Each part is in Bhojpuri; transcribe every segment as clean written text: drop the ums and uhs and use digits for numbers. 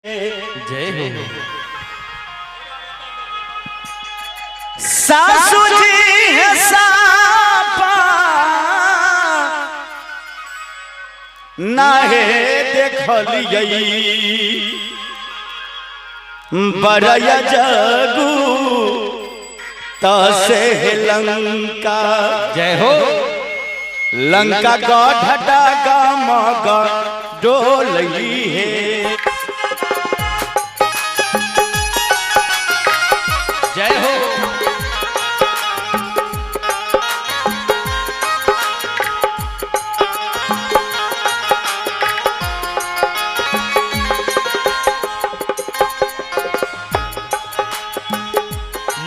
जय हो। सासू जी है सापा नाहे देखलियै बरया जगू तसे लंका। जय हो। लंका गढ़ डागा मगा डोलई है। जय हो।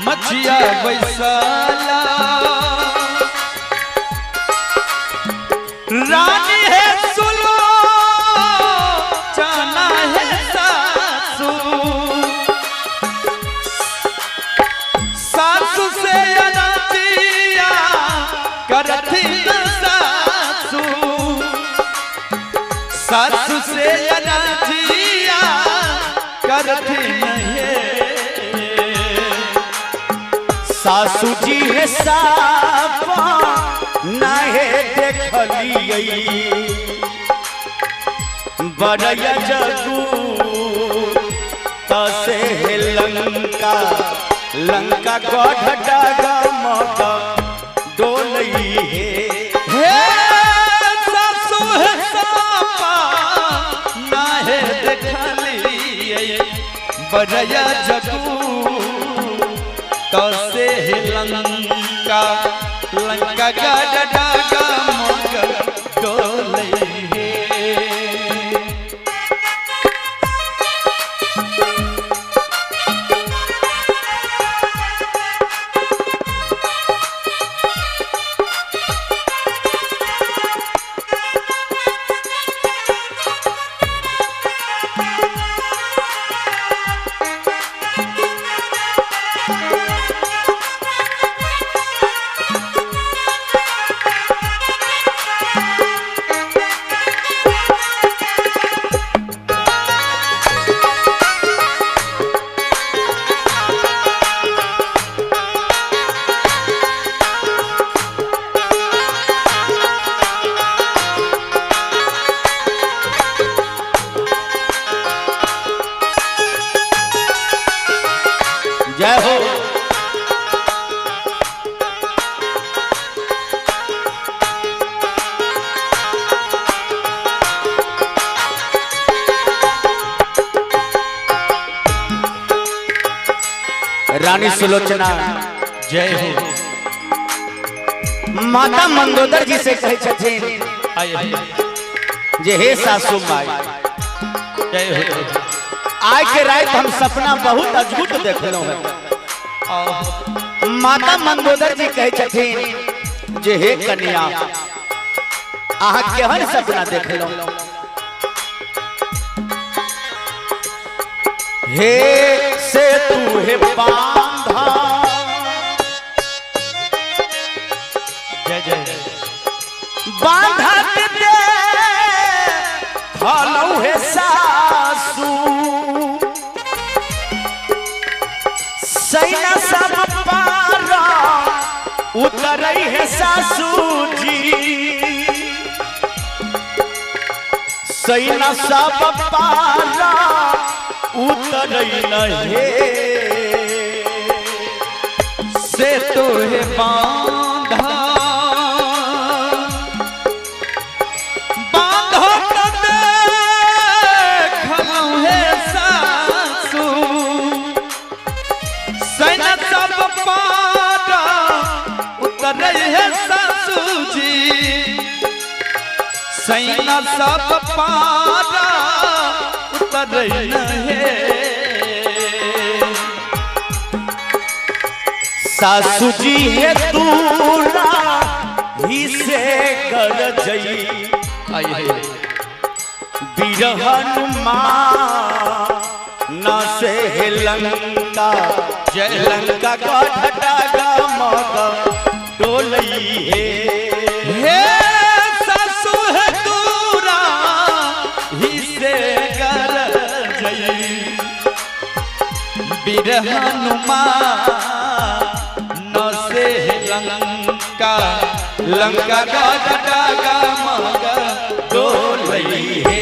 मछिया बैसाला रानी है सुलो जाना है सासू। सासू से अनतिया करती न सासू। सासू से अनतिया करती नहीं। सासू जी है सापा नाहे देखलियै बरया जगू तसे लंका। लंका गढ़ डागा मगा डोलई है। सासू है सापा नाहे देखलियै बरया जगू तसे लंका। लंका गढ़ डागा मगा डोलई है। जय हो। रानी सुलोचना जय हो। माता मंदोदर जी से कहे छथिन जे हे सासू माई जय हो। आज के रात हम सपना बहुत अद्भुत देखलो है। माता मंदोदर जी कहे छथिन जे हे कन्या आहा केहन सपना देखलो। हे से तू हे बांधा जय जय बांधा के दे हलौ हे सासू। सैना सब पारा उतरई है सासू जी। सैना सब पारा उतरई नहीं से तो है बांधा बांधो तो देखलौ है सासू। सैना सब पारा उतरई है सासू जी। सैना सब पारा उतरई नहीं। सासू जी है दूरा ही से कर जई बिरहन न से लंका। जय लंका गढ़ डागा मगा डोलई है। सासू है दूरा ही से कर जई बिरहनुमान न से लंका लंका का डगा मगा डोलई है।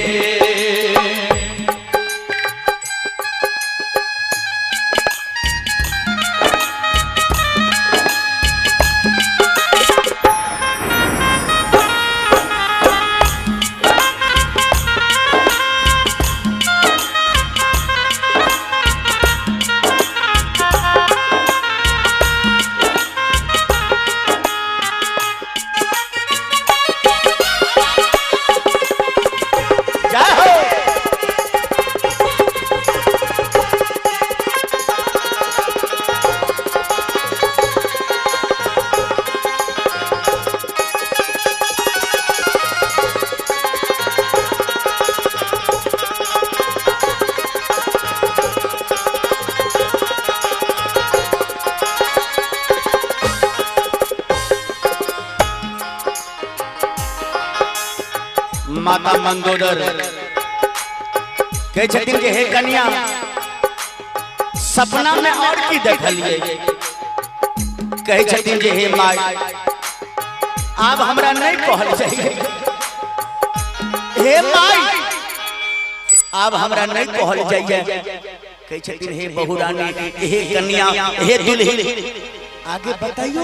माता मंदोदर कहे छथिन कि हे कन्या सपना में और की देखलिए। कहे छथिन कि हे माय आप हमरा नहीं कहल चाहिए। हे माय आप हमरा नहीं कहल चाहिए। कहे छथिन हे बहुरानी हे कन्या हे दुल्हन आगे बताइयो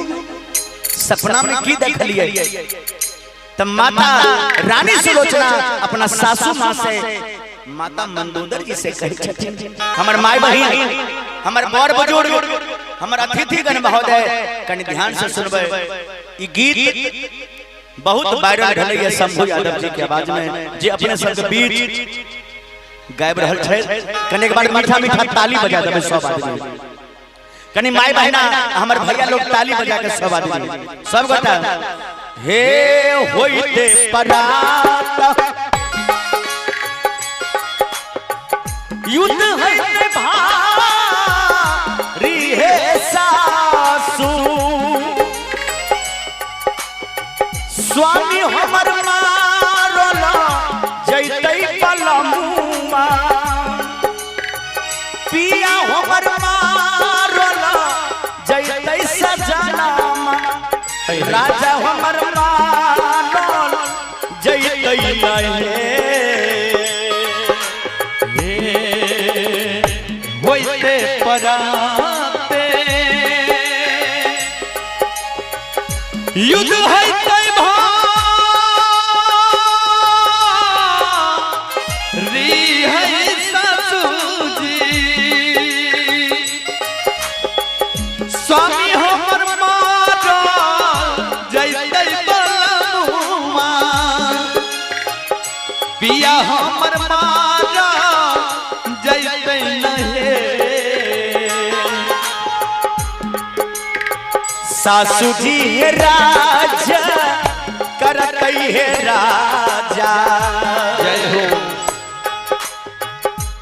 सपना में की देखलिए। तब माता रानी सुलोचना अपना सासू माँ से माता मंदोदर जी से कही छथिन हमर माय बहिन हमर बड़ बुजुर्ग हमर अतिथिगण महोदय कनि ध्यान से सुनबे। ई गीत बहुत वायरल रहलै है शंभू यादव जी के आवाज में जे अपने सबके बीच गायब रहल छै। कनि एक बार मीठा मीठा ताली बजा देबै सब आदमी। कनि माय बहिना हमर भैया लोग ताली बजा के सब आदमी सब गोटा हे होइते परात युद्ध है भारी हे सासू स्वामी हमर मारला जैतै पलमुआ पिया हमर मारला जैतै सजनामा राजा हमर मानल जैतै नहीं होइते पराते युद्ध होइते भारी है ससुजी स्वामी हमर पिया हमर मारा जैतै नहीं सासू जी हे राजा करतै हे राजा। जय हो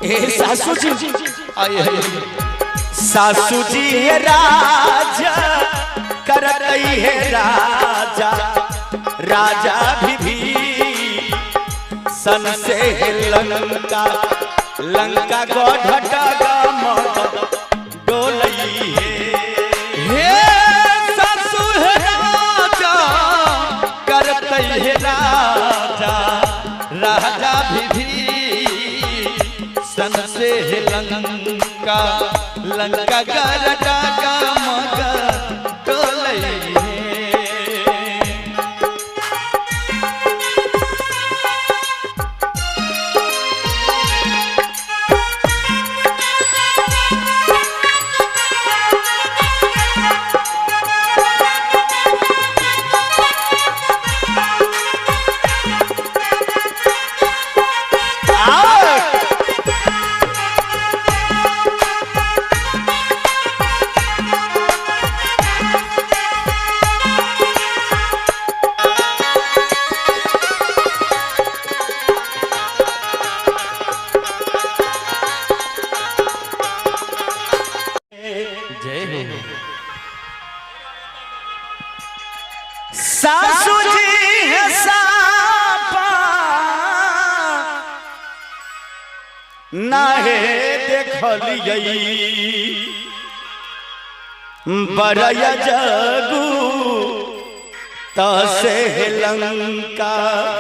हे सासू जी आए सासू जी हे राजा करतै हे राजा। राजा भी सन से लंका लंका गढ़ डगा मगा डोलई हे सासू हे राजा करतै हे राजा। राजा भी सन से लंका लंका गढ़ डगा मगा डोलई नाहे देखलियै बरया जगू तसे लंका।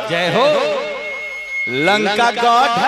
जय हो। लंका गढ़